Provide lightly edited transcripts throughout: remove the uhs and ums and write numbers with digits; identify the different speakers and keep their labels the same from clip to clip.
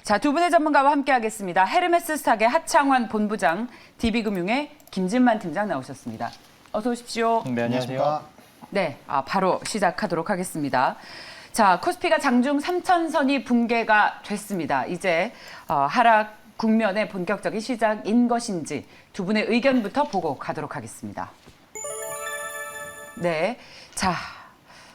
Speaker 1: 자, 두 분의 전문가와 함께하겠습니다. 헤르메스 스탁의 하창환 본부장, DB금융의 김진만 팀장 나오셨습니다. 어서 오십시오.
Speaker 2: 네, 안녕하세요.
Speaker 1: 네, 바로 시작하도록 하겠습니다. 자, 코스피가 장중 3,000선이 붕괴가 됐습니다. 이제 하락 국면의 본격적인 시작인 것인지 두 분의 의견부터 보고 가도록 하겠습니다. 네, 자,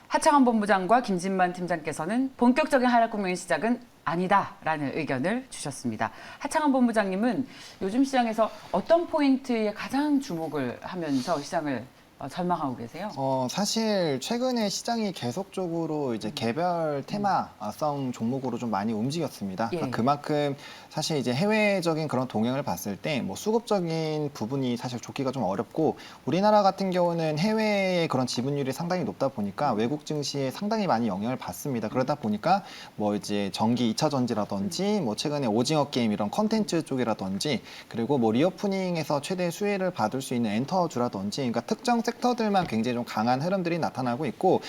Speaker 1: 하창환 본부장과 김진만 팀장께서는 본격적인 하락 국면의 시작은 아니다라는 의견을 주셨습니다. 하창환 본부장님은 요즘 시장에서 어떤 포인트에 가장 주목을 하면서 시장을 전망하고 계세요?
Speaker 2: 사실 최근에 시장이 계속적으로 이제 개별 테마성 종목으로 좀 많이 움직였습니다.
Speaker 1: 예.
Speaker 2: 그만큼 사실 이제 해외적인 그런 동향을 봤을 때 뭐 수급적인 부분이 사실 좋기가 좀 어렵고, 우리나라 같은 경우는 해외의 그런 지분율이 상당히 높다 보니까 외국 증시에 상당히 많이 영향을 받습니다. 그러다 보니까 뭐 이제 전기 2차 전지라든지 뭐 최근에 오징어 게임 이런 컨텐츠 쪽이라든지, 그리고 뭐 리오프닝에서 최대 수혜를 받을 수 있는 엔터주라든지, 그러니까 특정 섹터들만 굉장히 좀 강한 흐름들이 나타나고 있고,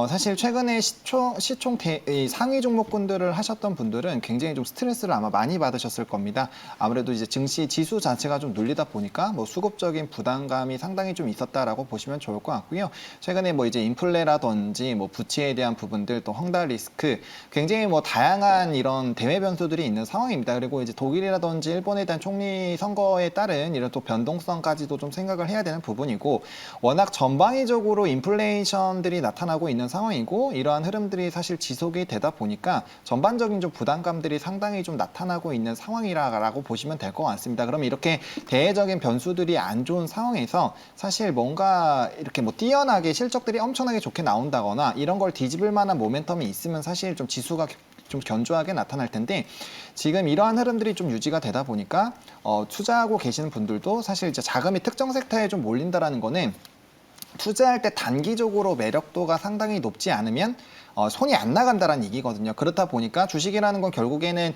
Speaker 2: 사실 최근에 이 상위 종목군들을 하셨던 분들은 굉장히 좀 스트레스를 아마 많이 받으셨을 겁니다. 아무래도 이제 증시 지수 자체가 좀 눌리다 보니까 뭐 수급적인 부담감이 상당히 좀 있었다라고 보시면 좋을 것 같고요. 최근에 뭐 이제 인플레라든지 뭐 부채에 대한 부분들, 또 헝다 리스크, 굉장히 뭐 다양한 이런 대외 변수들이 있는 상황입니다. 그리고 이제 독일이라든지 일본에 대한 총리 선거에 따른 이런 또 변동성까지도 좀 생각을 해야 되는 부분이고, 워낙 전방위적으로 인플레이션들이 나타나고 있는 상황이고, 이러한 흐름들이 사실 지속이 되다 보니까 전반적인 좀 부담감들이 상당히 좀 나타나고 있는 상황이라고 보시면 될 것 같습니다. 그럼 이렇게 대외적인 변수들이 안 좋은 상황에서 사실 뭔가 이렇게 뭐 뛰어나게 실적들이 엄청나게 좋게 나온다거나 이런 걸 뒤집을 만한 모멘텀이 있으면 사실 좀 지수가 좀 견조하게 나타날 텐데, 지금 이러한 흐름들이 좀 유지가 되다 보니까 투자하고 계시는 분들도 사실 이제 자금이 특정 섹터에 좀 몰린다라는 거는 투자할 때 단기적으로 매력도가 상당히 높지 않으면 손이 안 나간다라는 얘기거든요. 그렇다 보니까 주식이라는 건 결국에는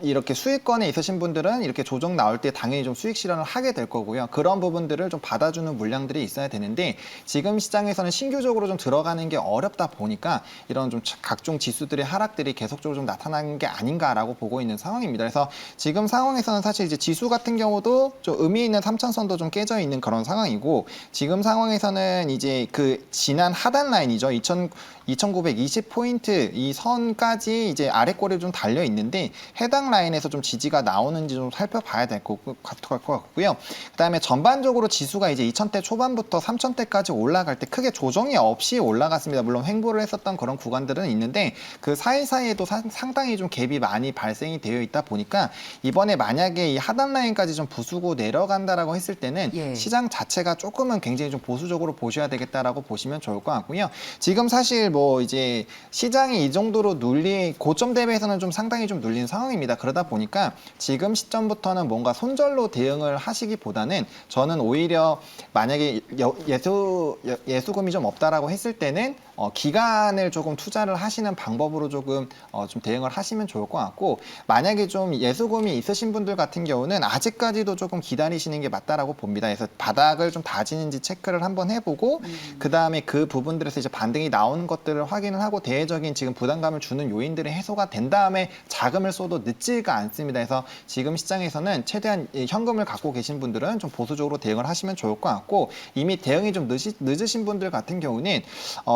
Speaker 2: 이렇게 수익권에 있으신 분들은 이렇게 조정 나올 때 당연히 좀 수익 실현을 하게 될 거고요. 그런 부분들을 좀 받아주는 물량들이 있어야 되는데, 지금 시장에서는 신규적으로 좀 들어가는 게 어렵다 보니까 이런 좀 각종 지수들의 하락들이 계속적으로 좀 나타나는 게 아닌가라고 보고 있는 상황입니다. 그래서 지금 상황에서는 사실 이제 지수 같은 경우도 좀 의미 있는 3,000선도 좀 깨져 있는 그런 상황이고, 지금 상황에서는 이제 그 지난 하단 라인이죠. 2,920포인트 이 선까지 이제 아래꼬리를 좀 달려 있는데, 해당 라인에서 좀 지지가 나오는지 좀 살펴봐야 될 것 같고요. 그다음에 전반적으로 지수가 이제 2,000대 초반부터 3,000대까지 올라갈 때 크게 조정이 없이 올라갔습니다. 물론 횡보를 했었던 그런 구간들은 있는데, 그 사이사이에도 상당히 좀 갭이 많이 발생이 되어 있다 보니까 이번에 만약에 이 하단 라인까지 좀 부수고 내려간다라고 했을 때는 시장 자체가 조금은 굉장히 좀 보수적으로 보셔야 되겠다라고 보시면 좋을 것 같고요. 지금 사실 뭐 이제 시장이 이 정도로 고점 대비해서는 좀 상당히 좀 눌린 상황입니다. 그러다 보니까 지금 시점부터는 뭔가 손절로 대응을 하시기보다는, 저는 오히려 만약에 예수금이 좀 없다라고 했을 때는 기간을 조금 투자를 하시는 방법으로 조금 좀 대응을 하시면 좋을 것 같고, 만약에 좀 예수금이 있으신 분들 같은 경우는 아직까지도 조금 기다리시는 게 맞다라고 봅니다. 그래서 바닥을 좀 다지는지 체크를 한번 해보고, 그 다음에 그 부분들에서 이제 반등이 나오는 것들을 확인을 하고, 대외적인 지금 부담감을 주는 요인들이 해소가 된 다음에 자금을 써도 늦지가 않습니다. 그래서 지금 시장에서는 최대한 현금을 갖고 계신 분들은 좀 보수적으로 대응을 하시면 좋을 것 같고, 이미 대응이 좀 늦으신 분들 같은 경우는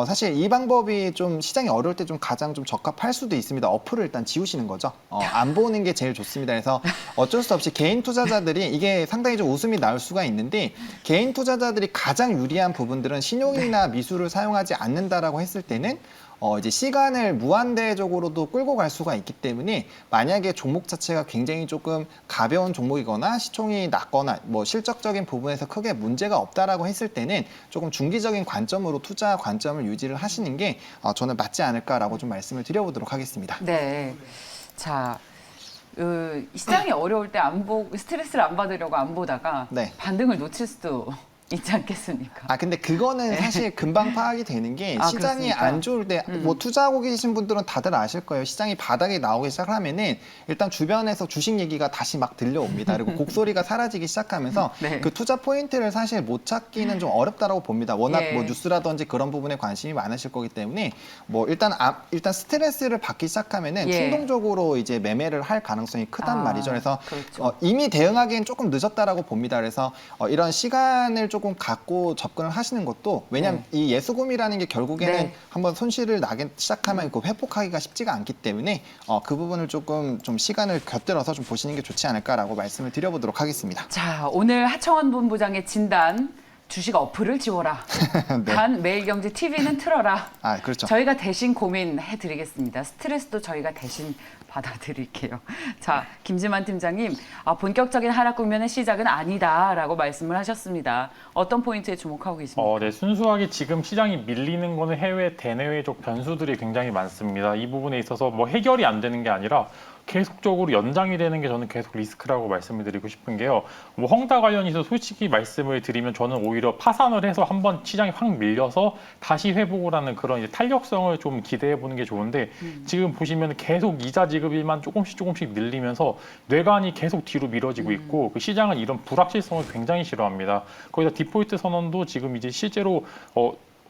Speaker 2: 사실 이 방법이 좀 시장이 어려울 때 좀 가장 좀 적합할 수도 있습니다. 어플을 일단 지우시는 거죠. 안 보는 게 제일 좋습니다. 그래서 어쩔 수 없이 개인 투자자들이 이게 상당히 좀 웃음이 나올 수가 있는데, 개인 투자자들이 가장 유리한 부분들은 신용이나 미수를 사용하지 않는다라고 했을 때는 이제 시간을 무한대적으로도 끌고 갈 수가 있기 때문에, 만약에 종목 자체가 굉장히 조금 가벼운 종목이거나 시총이 낮거나 뭐 실적적인 부분에서 크게 문제가 없다라고 했을 때는 조금 중기적인 관점으로 투자 관점을 유지를 하시는 게 저는 맞지 않을까라고 좀 말씀을 드려보도록 하겠습니다.
Speaker 1: 네. 자, 시장이 어려울 때 스트레스를 안 받으려고 안 보다가 반등을 놓칠 수도 있지 않겠습니까?
Speaker 2: 근데 그거는 사실 금방 파악이 되는 게 시장이
Speaker 1: 그렇습니까?
Speaker 2: 안 좋을 때 뭐 투자하고 계신 분들은 다들 아실 거예요. 시장이 바닥에 나오기 시작하면은 일단 주변에서 주식 얘기가 다시 막 들려옵니다. 그리고 곡소리가 사라지기 시작하면서
Speaker 1: 네.
Speaker 2: 그 투자 포인트를 사실 못 찾기는 좀 어렵다라고 봅니다. 워낙
Speaker 1: 예.
Speaker 2: 뭐 뉴스라든지 그런 부분에 관심이 많으실 거기 때문에 뭐 일단 스트레스를 받기 시작하면은
Speaker 1: 예.
Speaker 2: 충동적으로 이제 매매를 할 가능성이 크단 말이죠. 그래서
Speaker 1: 그렇죠.
Speaker 2: 이미 대응하기엔 조금 늦었다라고 봅니다. 그래서 이런 시간을 조금 갖고 접근을 하시는 것도 왜냐하면 이 예수금이라는 게 결국에는
Speaker 1: 네.
Speaker 2: 한번 손실을 나기 시작하면 그 회복하기가 쉽지가 않기 때문에 그 부분을 조금 좀 시간을 곁들여서 좀 보시는 게 좋지 않을까라고 말씀을 드려보도록 하겠습니다.
Speaker 1: 자, 오늘 하청원 본부장의 진단. 주식 어플을 지워라.
Speaker 2: 네.
Speaker 1: 단 매일경제 TV는 틀어라.
Speaker 2: 그렇죠.
Speaker 1: 저희가 대신 고민해드리겠습니다. 스트레스도 저희가 대신 받아드릴게요. 자, 김지만 팀장님, 본격적인 하락 국면의 시작은 아니다라고 말씀을 하셨습니다. 어떤 포인트에 주목하고 계십니까?
Speaker 3: 네, 순수하게 지금 시장이 밀리는 거는 해외 대내외적 변수들이 굉장히 많습니다. 이 부분에 있어서 뭐 해결이 안 되는 게 아니라 계속적으로 연장이 되는 게 저는 계속 리스크라고 말씀을 드리고 싶은 게요. 뭐 헝다 관련해서 솔직히 말씀을 드리면 저는 오히려 파산을 해서 한번 시장이 확 밀려서 다시 회복을 하는 그런 이제 탄력성을 좀 기대해 보는 게 좋은데 지금 보시면 계속 이자 지급일만 조금씩 밀리면서 뇌관이 계속 뒤로 미뤄지고 있고 그 시장은 이런 불확실성을 굉장히 싫어합니다. 거기다 디폴트 선언도 지금 이제 실제로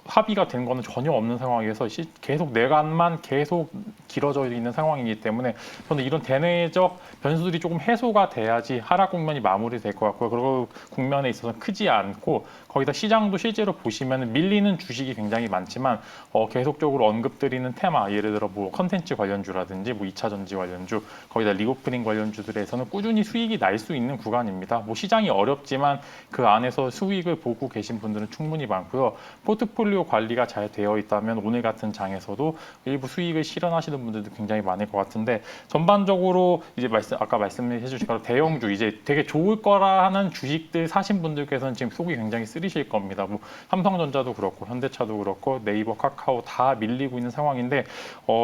Speaker 3: 합의가 된 거는 전혀 없는 상황에서 계속 내관만 계속 길어져 있는 상황이기 때문에 저는 이런 대내적 변수들이 조금 해소가 돼야지 하락 국면이 마무리될 것 같고요. 그리고 국면에 있어서 크지 않고 거기다 시장도 실제로 보시면 밀리는 주식이 굉장히 많지만 계속적으로 언급드리는 테마, 예를 들어 뭐 컨텐츠 관련주라든지 뭐 2차 전지 관련주, 거기다 리오프닝 관련주들에서는 꾸준히 수익이 날 수 있는 구간입니다. 뭐 시장이 어렵지만 그 안에서 수익을 보고 계신 분들은 충분히 많고요. 포트폴리오 관리가 잘 되어 있다면 오늘 같은 장에서도 일부 수익을 실현하시는 분들도 굉장히 많을 것 같은데 전반적으로 이제 아까 말씀해 주신 대로 대형주 이제 되게 좋을 거라 하는 주식들 사신 분들께서는 지금 속이 굉장히 쓰리실 겁니다. 뭐 삼성전자도 그렇고 현대차도 그렇고 네이버, 카카오 다 밀리고 있는 상황인데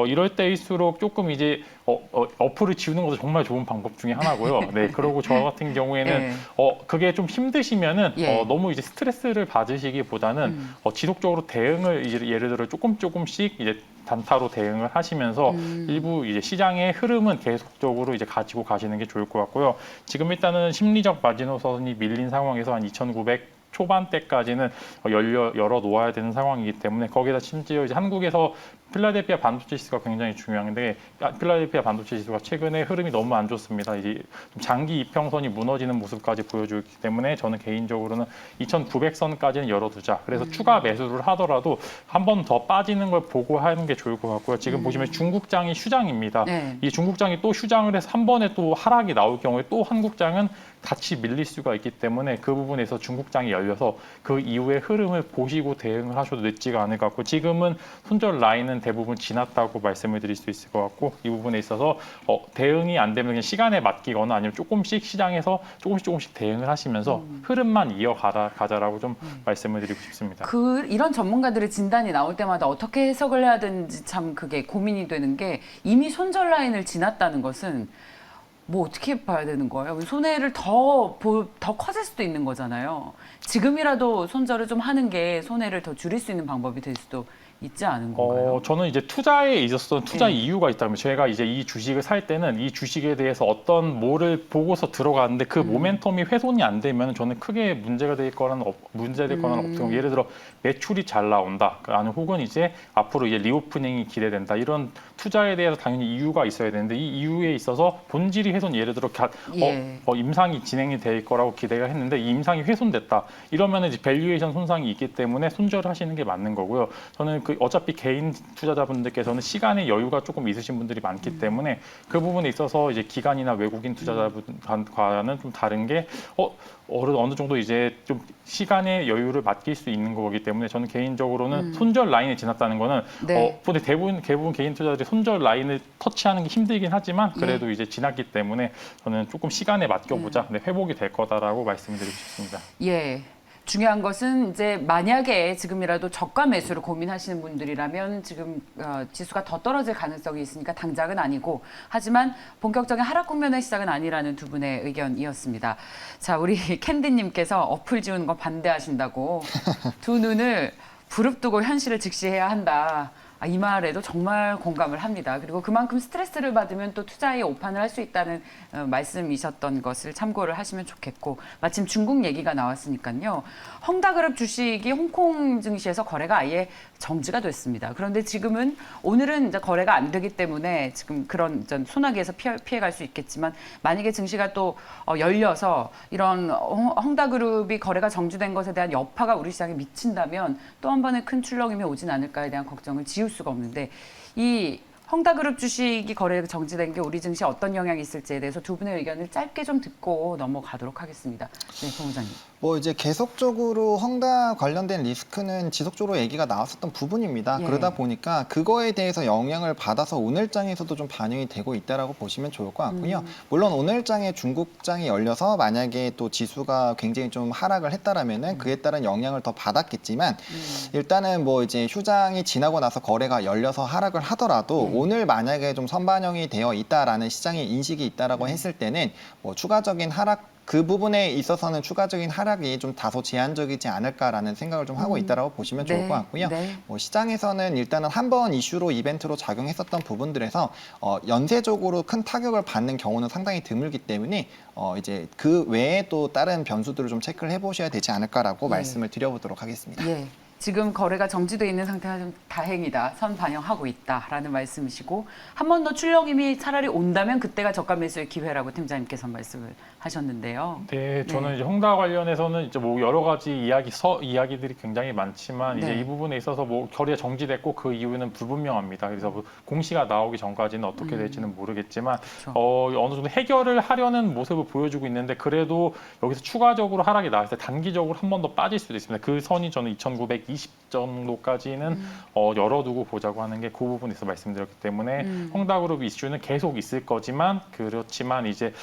Speaker 3: 이럴 때일수록 조금 이제 어플을 지우는 것도 정말 좋은 방법 중에 하나고요. 네, 그리고 저 같은 경우에는 그게 좀 힘드시면은 너무 이제 스트레스를 받으시기보다는 지속적으로 대응을 이제 예를 들어 조금씩 이제 단타로 대응을 하시면서 일부 이제 시장의 흐름은 계속적으로 이제 가지고 가시는 게 좋을 것 같고요. 지금 일단은 심리적 마지노선이 밀린 상황에서 한 2,900 초반대까지는 열어 놓아야 되는 상황이기 때문에 거기다 심지어 이제 한국에서 필라델피아 반도체 지수가 굉장히 중요한데 필라델피아 반도체 지수가 최근에 흐름이 너무 안 좋습니다. 이제 좀 장기 이평선이 무너지는 모습까지 보여주기 때문에 저는 개인적으로는 2,900선까지는 열어두자. 그래서 추가 매수를 하더라도 한 번 더 빠지는 걸 보고 하는 게 좋을 것 같고요. 지금 보시면 중국장이 휴장입니다. 이 중국장이 또 휴장을 해서 한 번에 또 하락이 나올 경우에 또 한국장은 같이 밀릴 수가 있기 때문에 그 부분에서 중국장이 열려서 그 이후의 흐름을 보시고 대응을 하셔도 늦지가 않을 것 같고 지금은 손절 라인은 대부분 지났다고 말씀을 드릴 수 있을 것 같고 이 부분에 있어서 대응이 안 되면 그냥 시간에 맡기거나 아니면 조금씩 시장에서 조금씩 대응을 하시면서 흐름만 이어가자라고 좀 말씀을 드리고 싶습니다.
Speaker 1: 이런 전문가들의 진단이 나올 때마다 어떻게 해석을 해야 되는지 참 그게 고민이 되는 게 이미 손절 라인을 지났다는 것은 뭐 어떻게 봐야 되는 거예요? 손해를 더 커질 수도 있는 거잖아요. 지금이라도 손절을 좀 하는 게 손해를 더 줄일 수 있는 방법이 될 수도 있지 않은 건가요?
Speaker 3: 저는 이제 투자에 있어서 투자 이유가 있다면 제가 이제 이 주식을 살 때는 이 주식에 대해서 어떤 뭐를 보고서 들어가는데 그 모멘텀이 훼손이 안 되면 저는 크게 문제될 거는 없고 예를 들어 매출이 잘 나온다. 아니면 혹은 이제 앞으로 이제 리오프닝이 기대된다. 이런 투자에 대해서 당연히 이유가 있어야 되는데 이 이유에 있어서 본질이 훼손 예를 들어 임상이 진행이 될 거라고 기대가 했는데 이 임상이 훼손됐다. 이러면 이제 밸류에이션 손상이 있기 때문에 손절하시는 게 맞는 거고요. 저는 어차피 개인 투자자분들께서는 시간의 여유가 조금 있으신 분들이 많기 때문에 그 부분에 있어서 이제 기관이나 외국인 투자자분과는 좀 다른 게 어느 정도 이제 좀 시간의 여유를 맡길 수 있는 거기 때문에 저는 개인적으로는 손절 라인이 지났다는 거는 근데 대부분 개인 투자자들이 손절 라인을 터치하는 게 힘들긴 하지만 그래도 이제 지났기 때문에 저는 조금 시간에 맡겨보자. 근데 회복이 될 거다라고 말씀드리고 싶습니다.
Speaker 1: 예. 중요한 것은 이제 만약에 지금이라도 저가 매수를 고민하시는 분들이라면 지금 지수가 더 떨어질 가능성이 있으니까 당장은 아니고 하지만 본격적인 하락 국면의 시작은 아니라는 두 분의 의견이었습니다. 자, 우리 캔디님께서 어플 지우는 거 반대하신다고 두 눈을 부릅뜨고 현실을 직시해야 한다. 이 말에도 정말 공감을 합니다. 그리고 그만큼 스트레스를 받으면 또 투자에 오판을 할 수 있다는 말씀이셨던 것을 참고를 하시면 좋겠고 마침 중국 얘기가 나왔으니까요. 헝다그룹 주식이 홍콩 증시에서 거래가 아예 정지가 됐습니다. 그런데 지금은 오늘은 이제 거래가 안 되기 때문에 지금 그런 소나기에서 피해갈 수 있겠지만 만약에 증시가 또 열려서 이런 헝다그룹이 거래가 정지된 것에 대한 여파가 우리 시장에 미친다면 또 한 번의 큰 출렁임이 오진 않을까에 대한 걱정을 지울 수가 없는데 이 헝다그룹 주식이 거래가 정지된 게 우리 증시에 어떤 영향이 있을지에 대해서 두 분의 의견을 짧게 좀 듣고 넘어가도록 하겠습니다. 네, 본부장님.
Speaker 2: 뭐 이제 계속적으로 헝다 관련된 리스크는 지속적으로 얘기가 나왔었던 부분입니다.
Speaker 1: 예.
Speaker 2: 그러다 보니까 그거에 대해서 영향을 받아서 오늘장에서도 좀 반영이 되고 있다라고 보시면 좋을 것 같고요. 물론 오늘장에 중국장이 열려서 만약에 또 지수가 굉장히 좀 하락을 했다라면은 그에 따른 영향을 더 받았겠지만 일단은 뭐 이제 휴장이 지나고 나서 거래가 열려서 하락을 하더라도 오늘 만약에 좀 선반영이 되어 있다라는 시장의 인식이 있다라고 했을 때는 뭐 추가적인 하락 그 부분에 있어서는 추가적인 하락이 좀 다소 제한적이지 않을까라는 생각을 좀 하고 있다라고 보시면 좋을 것 같고요.
Speaker 1: 네.
Speaker 2: 뭐 시장에서는 일단은 한 번 이슈로 이벤트로 작용했었던 부분들에서 연쇄적으로 큰 타격을 받는 경우는 상당히 드물기 때문에 이제 그 외에 또 다른 변수들을 좀 체크를 해보셔야 되지 않을까라고
Speaker 1: 예.
Speaker 2: 말씀을 드려보도록 하겠습니다.
Speaker 1: 예. 지금 거래가 정지돼 있는 상태가 좀 다행이다. 선 반영하고 있다라는 말씀이시고 한 번 더 출렁임이 차라리 온다면 그때가 저가 매수의 기회라고 팀장님께서 말씀을 하셨는데요.
Speaker 3: 네, 저는
Speaker 1: 네.
Speaker 3: 이제 헝다 관련해서는 이제 뭐 여러 가지 이야기들이 굉장히 많지만 이제
Speaker 1: 네.
Speaker 3: 이 부분에 있어서 뭐 거래가 정지됐고 그 이유는 불분명합니다. 그래서 뭐 공시가 나오기 전까지는 어떻게 될지는 모르겠지만
Speaker 1: 그렇죠.
Speaker 3: 어느 정도 해결을 하려는 모습을 보여주고 있는데 그래도 여기서 추가적으로 하락이 나왔을 때 단기적으로 한 번 더 빠질 수도 있습니다. 그 선이 저는 2,920 정도까지는 열어두고 보자고 하는 게 그 부분에서 말씀드렸기 때문에 헝다그룹 이슈는 계속 있을 거지만 그렇지만 이제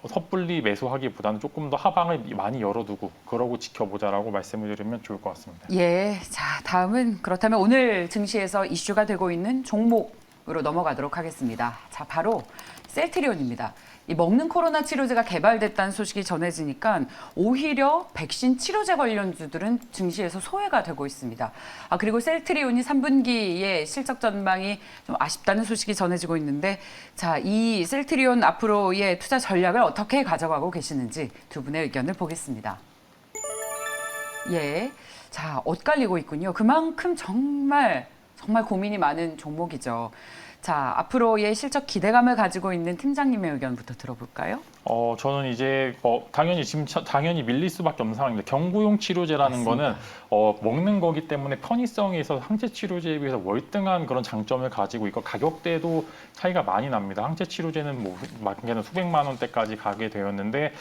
Speaker 3: 섣불리 매수하기보다는 조금 더 하방을 많이 열어두고 그러고 지켜보자라고 말씀을 드리면 좋을 것 같습니다.
Speaker 1: 예, 자 다음은 그렇다면 오늘 증시에서 이슈가 되고 있는 종목으로 넘어가도록 하겠습니다. 자 바로 셀트리온입니다. 이 먹는 코로나 치료제가 개발됐다는 소식이 전해지니까 오히려 백신 치료제 관련주들은 증시에서 소외가 되고 있습니다. 그리고 셀트리온이 3분기의 실적 전망이 좀 아쉽다는 소식이 전해지고 있는데 자, 이 셀트리온 앞으로의 투자 전략을 어떻게 가져가고 계시는지 두 분의 의견을 보겠습니다. 예, 자, 엇갈리고 있군요. 그만큼 정말 고민이 많은 종목이죠. 자, 앞으로의 실적 기대감을 가지고 있는 팀장님의 의견부터 들어볼까요?
Speaker 3: 저는 이제 당연히 밀릴 수밖에 없는 상황입니다. 경구용 치료제라는
Speaker 1: 맞습니다.
Speaker 3: 거는 먹는 거기 때문에 편의성에 있어서 항체 치료제에 비해서 월등한 그런 장점을 가지고 있고 가격대도 차이가 많이 납니다. 항체 치료제는 뭐 많게는 수백만 원대까지 가게 되었는데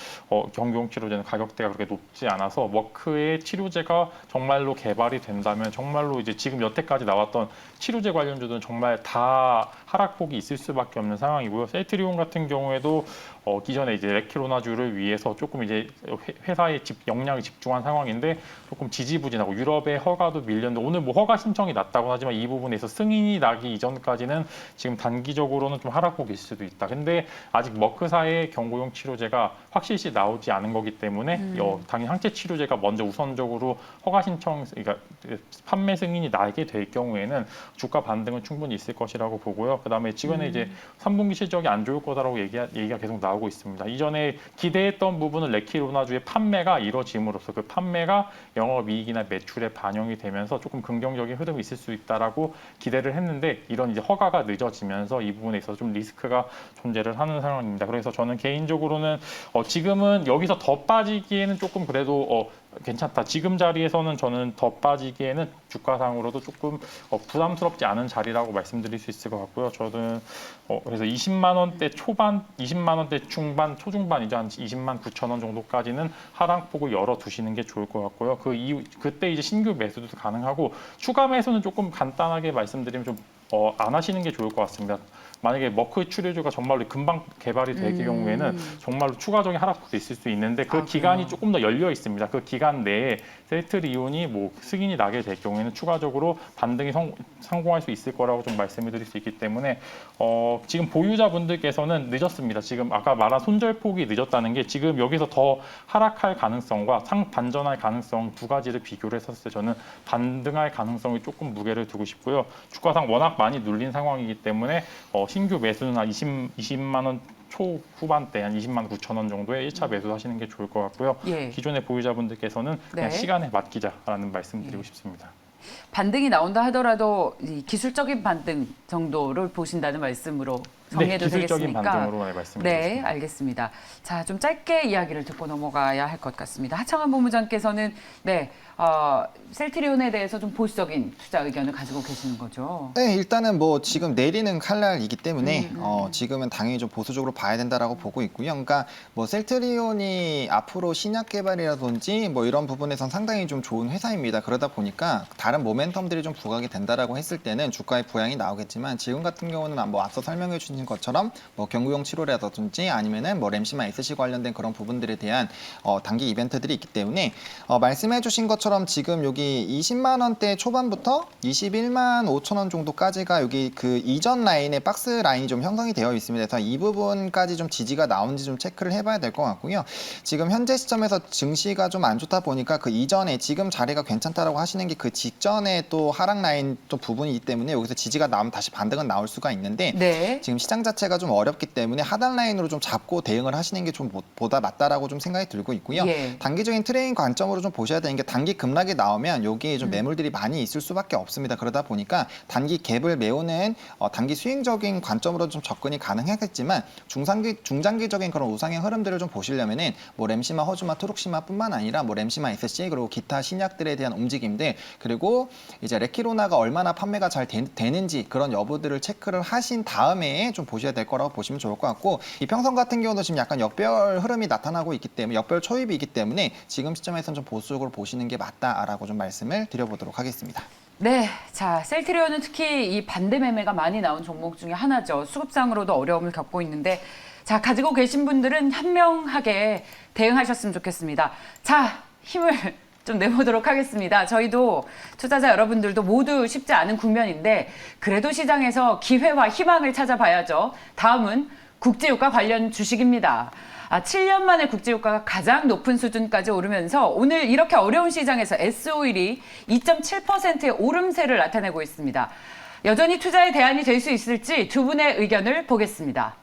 Speaker 3: 경구용 치료제는 가격대가 그렇게 높지 않아서 머크의 치료제가 정말로 개발이 된다면 정말로 이제 지금 여태까지 나왔던 치료제 관련주들은 정말 다 하락폭이 있을 수밖에 없는 상황이고요. 셀트리온 같은 경우에도 기존에 이제 레키로나주를 위해서 조금 이제 회사의 역량이 집중한 상황인데 조금 지지부진하고 유럽의 허가도 밀렸는데 오늘 뭐 허가 신청이 났다고 하지만 이 부분에서 승인이 나기 이전까지는 지금 단기적으로는 좀 하락폭이 있을 수도 있다. 근데 아직 머크사의 경구용 치료제가 확실시 나오지 않은 거기 때문에 당연히 항체 치료제가 먼저 우선적으로 허가 신청, 그러니까 판매 승인이 나게 될 경우에는 주가 반등은 충분히 있을 것이라고 보고요. 그다음에 지금은 이제 3분기 실적이 안 좋을 거다라고 얘기가 계속 나오고 있습니다. 이전에 기대했던 부분은 레키로나주의 판매가 이뤄짐으로써 그 판매가 영업이익이나 매출에 반영이 되면서 조금 긍정적인 흐름이 있을 수 있다라고 기대를 했는데 이런 이제 허가가 늦어지면서 이 부분에 있어서 좀 리스크가 존재를 하는 상황입니다. 그래서 저는 개인적으로는 지금은 여기서 더 빠지기에는 조금 그래도 괜찮다. 지금 자리에서는 저는 더 빠지기에는 주가상으로도 조금 부담스럽지 않은 자리라고 말씀드릴 수 있을 것 같고요. 저는 그래서 20만 원대 초반, 20만 원대 중반, 초중반이죠. 한 20만 9천 원 정도까지는 하락폭을 열어두시는 게 좋을 것 같고요. 그 이후 그때 이제 신규 매수도 가능하고 추가 매수는 조금 간단하게 말씀드리면 좀 안 하시는 게 좋을 것 같습니다. 만약에 머크 추리주가 정말로 금방 개발이 될 경우에는 정말로 추가적인 하락폭도 있을 수 있는데 그 기간이
Speaker 1: 그래요?
Speaker 3: 조금 더 열려 있습니다. 그 기간 내에 셀트리온이 뭐 승인이 나게 될 경우에는 추가적으로 반등이 성공할 수 있을 거라고 좀 말씀을 드릴 수 있기 때문에 지금 보유자분들께서는 늦었습니다. 지금 아까 말한 손절폭이 늦었다는 게 지금 여기서 더 하락할 가능성과 반전할 가능성 두 가지를 비교를 했었을 때 저는 반등할 가능성이 조금 무게를 두고 싶고요. 주가상 워낙 많이 눌린 상황이기 때문에 신규 매수는 한 20만 원 초후반대 한 20만 9천 원 정도의 1차 매수하시는 게 좋을 것 같고요.
Speaker 1: 예.
Speaker 3: 기존의 보유자분들께서는 그냥
Speaker 1: 네.
Speaker 3: 시간에 맡기자라는 말씀 드리고 싶습니다.
Speaker 1: 반등이 나온다 하더라도 이 기술적인 반등 정도를 보신다는 말씀으로 정리해도
Speaker 3: 기술적인
Speaker 1: 되겠습니까?
Speaker 3: 반등으로 말씀드리겠습니다.
Speaker 1: 네, 알겠습니다. 자, 좀 짧게 이야기를 듣고 넘어가야 할 것 같습니다. 하창한 본부장께서는 셀트리온에 대해서 좀 보수적인 투자 의견을 가지고 계시는 거죠.
Speaker 2: 네, 일단은 뭐 지금 내리는 칼날이기 때문에 지금은 당연히 좀 보수적으로 봐야 된다라고 보고 있고요. 그러니까 뭐 셀트리온이 앞으로 신약 개발이라든지 뭐 이런 부분에선 상당히 좀 좋은 회사입니다. 그러다 보니까 다른 모멘텀들이 좀 부각이 된다라고 했을 때는 주가의 부양이 나오겠지만 지금 같은 경우는 뭐 앞서 설명해 주신 것처럼 뭐 경구용 치료라든지 아니면은 뭐 램시마 SC 관련된 그런 부분들에 대한 단기 이벤트들이 있기 때문에 말씀해 주신 것처럼 지금 여기 20만 원대 초반부터 21만 5천 원 정도까지가 여기 그 이전 라인의 박스 라인이 좀 형성이 되어 있습니다. 그래서 이 부분까지 좀 지지가 나온지 좀 체크를 해봐야 될 것 같고요. 지금 현재 시점에서 증시가 좀 안 좋다 보니까 그 이전에 지금 자리가 괜찮다라고 하시는 게 그 직전에 또 하락 라인 또 부분이기 때문에 여기서 지지가 나오면 다시 반등은 나올 수가 있는데
Speaker 1: 네.
Speaker 2: 지금 시장 자체가 좀 어렵기 때문에 하단 라인으로 좀 잡고 대응을 하시는 게 좀 보다 맞다라고 좀 생각이 들고 있고요.
Speaker 1: 예.
Speaker 2: 단기적인 트레이딩 관점으로 좀 보셔야 되는 게 단기 급락이 나오면 여기에 좀 매물들이 많이 있을 수밖에 없습니다. 그러다 보니까 단기 갭을 메우는 단기 수익적인 관점으로 좀 접근이 가능하겠지만 중장기적인 그런 우상향 흐름들을 좀 보시려면은 뭐 램시마, 허즈마, 트룩시마뿐만 아니라 뭐 램시마 SC 그리고 기타 신약들에 대한 움직임들 그리고 이제 레키로나가 얼마나 판매가 잘 되는지 그런 여부들을 체크를 하신 다음에 좀 보셔야 될 거라고 보시면 좋을 것 같고 이 평선 같은 경우도 지금 약간 역별 흐름이 나타나고 있기 때문에 역별 초입이기 때문에 지금 시점에서는 좀 보수적으로 보시는 게 맞다라고 좀 말씀을 드려보도록 하겠습니다.
Speaker 1: 네, 자 셀트리온은 특히 이 반대 매매가 많이 나온 종목 중에 하나죠. 수급상으로도 어려움을 겪고 있는데 자 가지고 계신 분들은 현명하게 대응하셨으면 좋겠습니다. 자 힘을 좀 내보도록 하겠습니다. 저희도 투자자 여러분들도 모두 쉽지 않은 국면인데 그래도 시장에서 기회와 희망을 찾아봐야죠. 다음은 국제유가 관련 주식입니다. 7년 만에 국제유가가 가장 높은 수준까지 오르면서 오늘 이렇게 어려운 시장에서 S오일이 2.7%의 오름세를 나타내고 있습니다. 여전히 투자의 대안이 될 수 있을지 두 분의 의견을 보겠습니다.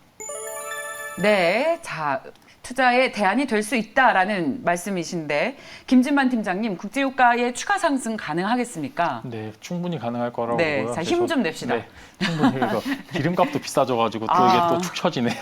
Speaker 1: 네, 자 투자의 대안이 될 수 있다라는 말씀이신데 김진만 팀장님, 국제유가의 추가 상승 가능하겠습니까?
Speaker 3: 네, 충분히 가능할 거라고
Speaker 1: 네,
Speaker 3: 보고요.
Speaker 1: 자, 힘 좀 냅시다.
Speaker 3: 네, 충분히 그래서 기름값도 비싸져가지고 또 이게 또 축 처지네요.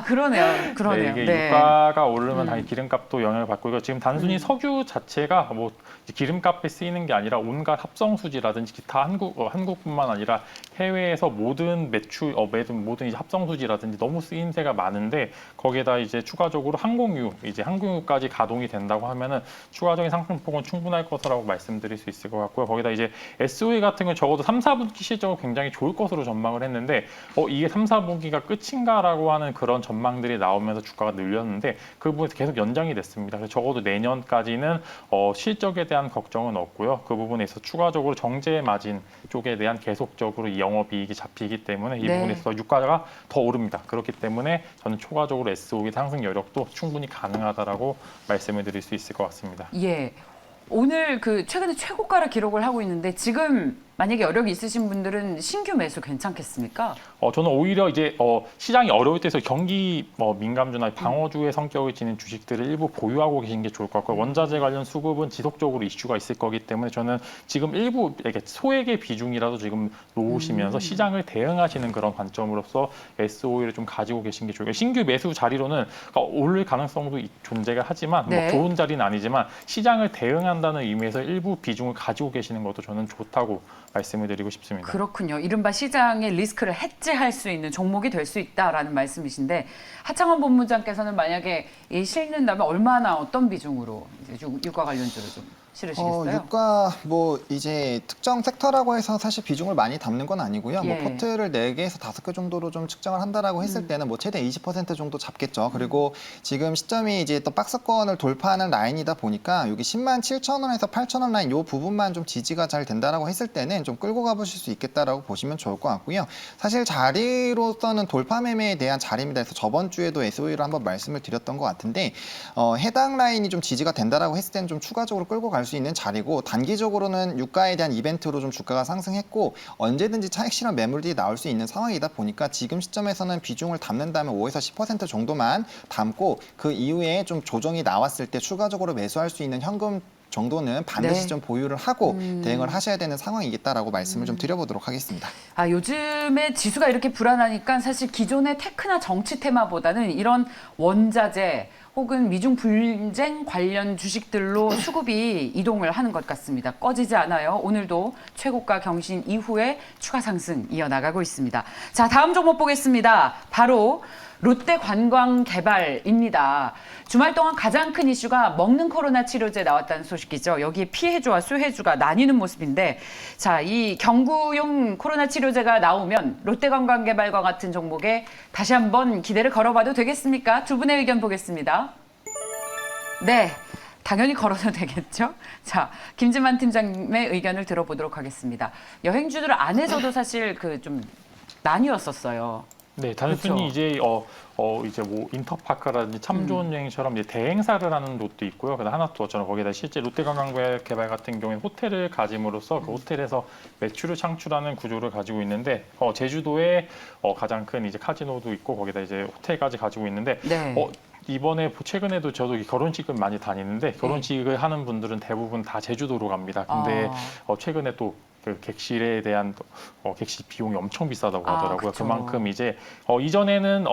Speaker 1: 그러네요.
Speaker 3: 네, 이게
Speaker 1: 네.
Speaker 3: 유가가 오르면 당연히 기름값도 영향을 받고 이거 지금 단순히 석유 자체가 뭐 기름값에 쓰이는 게 아니라 온갖 합성수지라든지 기타 한국뿐만 아니라 해외에서 모든 매출 모든 이제 합성수지라든지 너무 쓰임새가 많은데 거기에다 이제 추가적으로 항공유까지 가동이 된다고 하면은 추가적인 상승폭은 충분할 것이라고 말씀드릴 수 있을 것 같고요. 거기다 이제 SOE 같은 경우 적어도 3, 4분기 실적은 굉장히 좋을 것으로 전망을 했는데 이게 3, 4분기가 끝인가라고 하는 그런 전망들이 나오면서 주가가 늘렸는데 그 부분에서 계속 연장이 됐습니다. 그래서 적어도 내년까지는 실적에 대한 걱정은 없고요. 그 부분에서 추가적으로 정제 마진 쪽에 대한 계속적으로 이 영업이익이 잡히기 때문에 이
Speaker 1: 네.
Speaker 3: 부분에서 유가가 더 오릅니다. 그렇기 때문에 저는 초과적으로 SOE 상승 여력도 충분히 가능하다라고 말씀을 드릴 수 있을 것 같습니다.
Speaker 1: 예. 오늘 최근에 최고가를 기록을 하고 있는데 지금 만약에 여력이 있으신 분들은 신규 매수 괜찮겠습니까?
Speaker 3: 저는 오히려 이제 시장이 어려울 때서 경기 민감주나 방어주의 성격을 지닌 주식들을 일부 보유하고 계신 게 좋을 것 같고요. 원자재 관련 수급은 지속적으로 이슈가 있을 거기 때문에 저는 지금 일부 이렇게 소액의 비중이라도 지금 놓으시면서 시장을 대응하시는 그런 관점으로서 SOE를 좀 가지고 계신 게 좋고요. 신규 매수 자리로는 오를 가능성도 존재가 하지만
Speaker 1: 네.
Speaker 3: 뭐 좋은 자리는 아니지만 시장을 대응한다는 의미에서 일부 비중을 가지고 계시는 것도 저는 좋다고 말씀을 드리고 싶습니다.
Speaker 1: 그렇군요. 이른바 시장의 리스크를 해지할 수 있는 종목이 될 수 있다라는 말씀이신데 하창원 본부장께서는 만약에 실린다면 얼마나 어떤 비중으로 이제 유가 관련주를 좀 실으시겠어요?
Speaker 2: 유가 뭐 이제 특정 섹터라고 해서 사실 비중을 많이 담는 건 아니고요.
Speaker 1: 예.
Speaker 2: 뭐 포트를 4개에서 5개 정도로 좀 측정을 한다라고 했을 때는 뭐 최대 20% 정도 잡겠죠. 그리고 지금 시점이 이제 또 박스권을 돌파하는 라인이다 보니까 여기 10만 7천 원에서 8천 원 라인 요 부분만 좀 지지가 잘 된다라고 했을 때는 좀 끌고 가보실 수 있겠다라고 보시면 좋을 것 같고요. 사실 자리로서는 돌파 매매에 대한 자리입니다. 그래서 저번 주에도 SOE를 한번 말씀을 드렸던 것 같은데 해당 라인이 좀 지지가 된다라고 했을 때는 좀 추가적으로 끌고 갈 수 있는 자리고 단기적으로는 유가에 대한 이벤트로 좀 주가가 상승했고 언제든지 차익 실현 매물들이 나올 수 있는 상황이다 보니까 지금 시점에서는 비중을 담는다면 5에서 10% 정도만 담고 그 이후에 좀 조정이 나왔을 때 추가적으로 매수할 수 있는 현금 정도는 반드시
Speaker 1: 네.
Speaker 2: 좀 보유를 하고 대응을 하셔야 되는 상황이겠다라고 말씀을 좀 드려보도록 하겠습니다.
Speaker 1: 요즘에 지수가 이렇게 불안하니까 사실 기존의 테크나 정치 테마보다는 이런 원자재 혹은 미중 분쟁 관련 주식들로 수급이 이동을 하는 것 같습니다. 꺼지지 않아요. 오늘도 최고가 경신 이후에 추가 상승 이어나가고 있습니다. 자, 다음 종목 보겠습니다. 바로 롯데관광개발입니다. 주말 동안 가장 큰 이슈가 먹는 코로나 치료제 나왔다는 소식이죠. 여기에 피해주와 수해주가 나뉘는 모습인데, 자, 이 경구용 코로나 치료제가 나오면 롯데관광개발과 같은 종목에 다시 한번 기대를 걸어봐도 되겠습니까? 두 분의 의견 보겠습니다. 네, 당연히 걸어도 되겠죠. 자, 김진만 팀장님의 의견을 들어보도록 하겠습니다. 여행주들 안에서도 사실 그 좀 나뉘었었어요.
Speaker 3: 네, 단순히
Speaker 1: 그렇죠.
Speaker 3: 이제 뭐 인터파크라든지 참 좋은 여행처럼 이제 대행사를 하는 곳도 있고요. 그다음 하나투어처럼 거기다 실제 롯데관광개발 같은 경우에는 호텔을 가짐으로써 그 호텔에서 매출을 창출하는 구조를 가지고 있는데 제주도에 가장 큰 이제 카지노도 있고 거기다 이제 호텔까지 가지고 있는데
Speaker 1: 네.
Speaker 3: 이번에 최근에도 저도 결혼식을 많이 다니는데 결혼식을 하는 분들은 대부분 다 제주도로 갑니다. 근데 최근에 또 그 객실에 대한 객실 비용이 엄청 비싸다고 하더라고요.
Speaker 1: 그쵸.
Speaker 3: 그만큼 이제 이전에는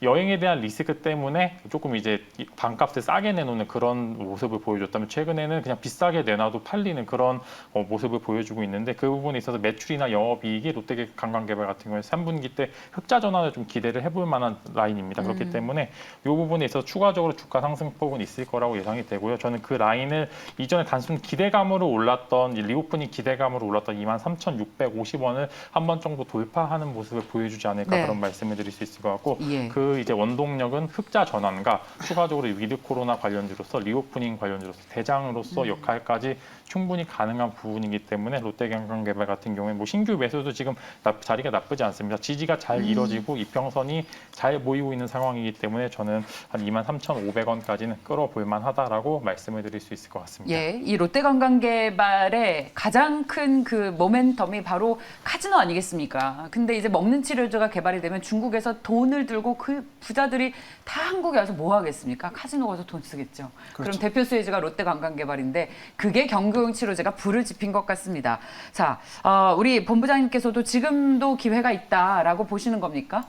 Speaker 3: 여행에 대한 리스크 때문에 조금 이제 반값을 싸게 내놓는 그런 모습을 보여줬다면 최근에는 그냥 비싸게 내놔도 팔리는 그런 모습을 보여주고 있는데 그 부분에 있어서 매출이나 영업이익이 롯데관광개발 같은 경우에 3분기 때 흑자 전환을 좀 기대를 해볼 만한 라인입니다. 그렇기 때문에 이 부분에 있어서 추가적으로 주가 상승폭은 있을 거라고 예상이 되고요. 저는 그 라인을 이전에 단순 기대감으로 올랐던 리오프닝 기대감으로 올랐던 23,650원을 한 번 정도 돌파하는 모습을 보여주지 않을까
Speaker 1: 네.
Speaker 3: 그런 말씀을 드릴 수 있을 것 같고
Speaker 1: 예.
Speaker 3: 그 이제 원동력은 흑자 전환과 추가적으로 위드 코로나 관련주로서 리오프닝 관련주로서 대장으로서 역할까지 충분히 가능한 부분이기 때문에 롯데관광개발 같은 경우에 뭐 신규 매수도 지금 자리가 나쁘지 않습니다. 지지가 잘 이뤄지고 이평선이 잘 모이고 있는 상황이기 때문에 저는 한 23,500원까지는 끌어볼 만하다라고 말씀을 드릴 수 있을 것 같습니다.
Speaker 1: 예, 이 롯데관광개발의 가장 큰 그 모멘텀이 바로 카지노 아니겠습니까? 근데 이제 먹는 치료제가 개발이 되면 중국에서 돈을 들고 그 부자들이 다 한국에 와서 뭐 하겠습니까? 카지노 가서 돈 쓰겠죠. 그럼
Speaker 2: 그렇죠.
Speaker 1: 대표 수혜주가 롯데관광개발인데 그게 경구용 치료제가 불을 지핀 것 같습니다. 자, 우리 본부장님께서도 지금도 기회가 있다라고 보시는 겁니까?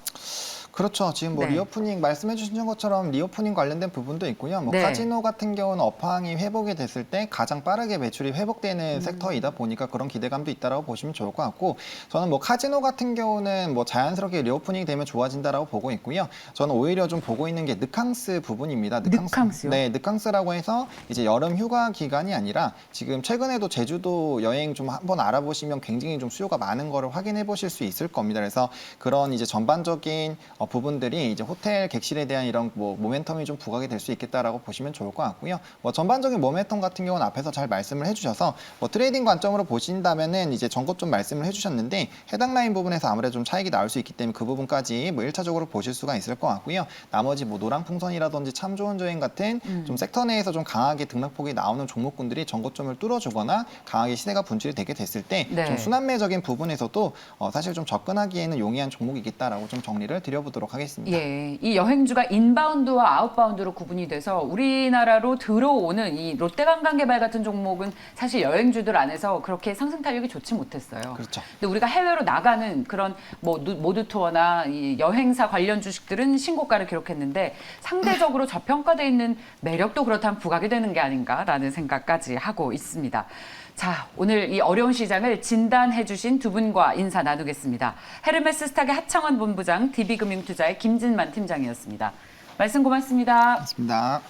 Speaker 2: 그렇죠. 지금 뭐
Speaker 1: 네.
Speaker 2: 리오프닝 말씀해 주신 것처럼 리오프닝 관련된 부분도 있고요. 뭐
Speaker 1: 네.
Speaker 2: 카지노 같은 경우는 업황이 회복이 됐을 때 가장 빠르게 매출이 회복되는 섹터이다 보니까 그런 기대감도 있다라고 보시면 좋을 것 같고 저는 뭐 카지노 같은 경우는 뭐 자연스럽게 리오프닝이 되면 좋아진다라고 보고 있고요. 저는 오히려 좀 보고 있는 게 늑캉스 부분입니다.
Speaker 1: 늑캉스요?
Speaker 2: 네, 늑캉스라고 해서 이제 여름 휴가 기간이 아니라 지금 최근에도 제주도 여행 좀 한번 알아보시면 굉장히 좀 수요가 많은 거를 확인해 보실 수 있을 겁니다. 그래서 그런 이제 전반적인 부분들이 이제 호텔 객실에 대한 이런 뭐 모멘텀이 좀 부각이 될 수 있겠다라고 보시면 좋을 것 같고요. 뭐 전반적인 모멘텀 같은 경우는 앞에서 잘 말씀을 해주셔서 뭐 트레이딩 관점으로 보신다면은 이제 전고 좀 말씀을 해주셨는데 해당 라인 부분에서 아무래도 좀 차익이 나올 수 있기 때문에 그 부분까지 뭐 1차적으로 보실 수가 있을 것 같고요. 나머지 뭐 노랑풍선이라든지 참 좋은 여행 같은 좀 섹터 내에서 좀 강하게 등락폭이 나오는 종목군들이 전고점을 뚫어주거나 강하게 시세가 분출이 되게 됐을 때 좀
Speaker 1: 네.
Speaker 2: 순환매적인 부분에서도 사실 좀 접근하기에는 용이한 종목이겠다라고 좀 정리를 드려보도록 하겠습니다.
Speaker 1: 예, 이 여행주가 인바운드와 아웃바운드로 구분이 돼서 우리나라로 들어오는 이 롯데관광개발 같은 종목은 사실 여행주들 안에서 그렇게 상승 탄력이 좋지 못했어요.
Speaker 2: 그렇죠.
Speaker 1: 근데 우리가 해외로 나가는 그런 뭐 모드 투어나 이 여행사 관련 주식들은 신고가를 기록했는데 상대적으로 저평가돼 있는 매력도 그렇다면 부각이 되는 게 아닌가라는 생각까지 하고 있습니다. 자, 오늘 이 어려운 시장을 진단해 주신 두 분과 인사 나누겠습니다. 헤르메스 스탁의 하창원 본부장, DB금융투자의 김진만 팀장이었습니다. 말씀 고맙습니다.
Speaker 2: 맞습니다.